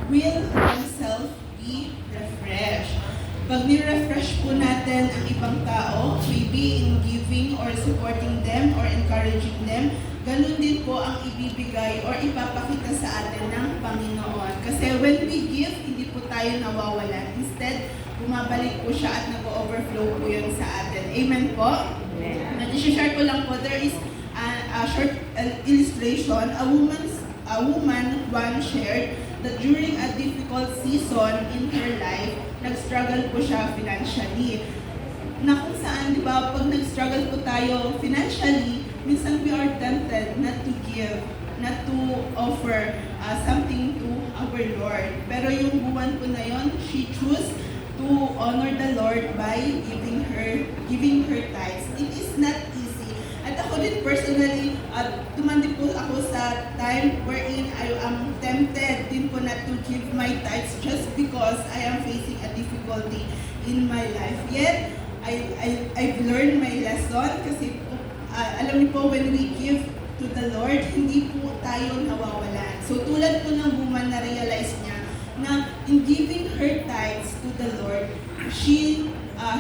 will themselves be refreshed. Pag ni-refresh po natin ang ibang tao, maybe in giving or supporting them or encouraging them, ganun din po ang ibibigay or ipapakita sa atin ng Panginoon. Kasi when we give, hindi po tayo nawawalan. Instead, bumabalik po siya at nag-overflow po yun sa atin. Amen po? At i-share ko lang po, there is a short illustration. A woman once shared that during a difficult season in her life, nag-struggle po siya financially. Na kung saan, di ba, pag nag-struggle po tayo financially, minsan we are tempted not to give, not to offer something to our Lord. Pero yung buwan po na yon, she chose to honor the Lord by giving her tithes. It is not easy. At ako din personally, tumandi po ako sa time wherein I am tempted din po not to give my tithes just because I am facing a difficulty in my life. Yet, I've learned my lesson kasi alam niyo po, when we give to the Lord, hindi po tayo nawawalan. So tulad po ng woman na realize niya na in giving her tithes to the Lord,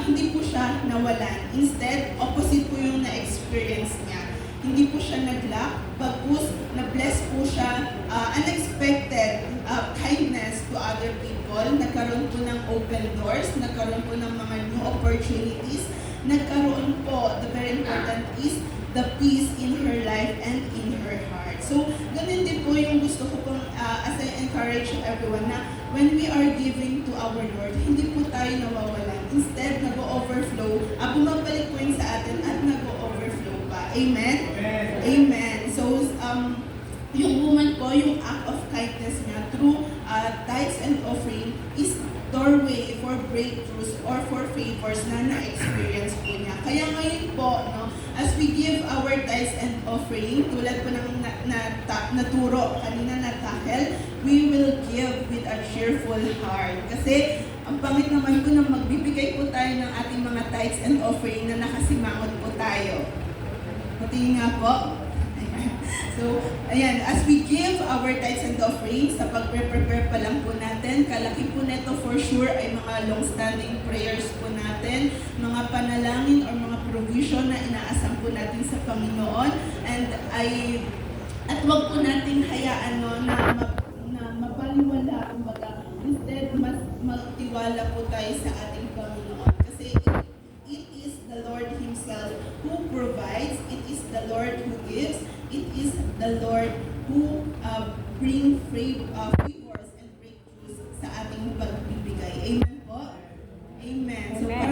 hindi po siya nawalan. Instead, opposite po yung na-experience niya. Hindi po siya nag-lack, bagkus na-bless po siya, unexpected kindness to other people. Nagkaroon po ng open doors, nagkaroon po ng mga new opportunities, nagkaroon po, the very important is the peace in her life and in her heart. So, ganun din po yung gusto ko pong, as I encourage everyone na when we are giving to our Lord, hindi po tayo nawawalan. Instead, nag-overflow, bumabalik po yun sa atin at nag-overflow pa. Amen? Amen. Amen. So, yung woman po, yung act of kindness niya through tithes and offering is doorway for breakthroughs or for favors na na-experience po niya. Kaya ngayon po, no, as we give our tithes and offering, tulad po ng naturo kanina na tackle, we will give with a cheerful heart. Kasi ang pangit naman po na magbibigay po tayo ng ating mga tithes and offering na nakasimangot po tayo. Pati nga po. So, ayan, as we give our tithes and offerings, sa pag-prepare pa lang po natin, kalaki po neto for sure ay mga long-standing prayers po natin, mga panalangin or mga provision na inaasam po natin sa Panginoon. At wag po natin hayaan na mapaliwala, kumbaga, instead mas magtiwala po tayo sa ating Panginoon. Kasi it is the Lord Himself who provides, it is the Lord who gives, it is the Lord who bring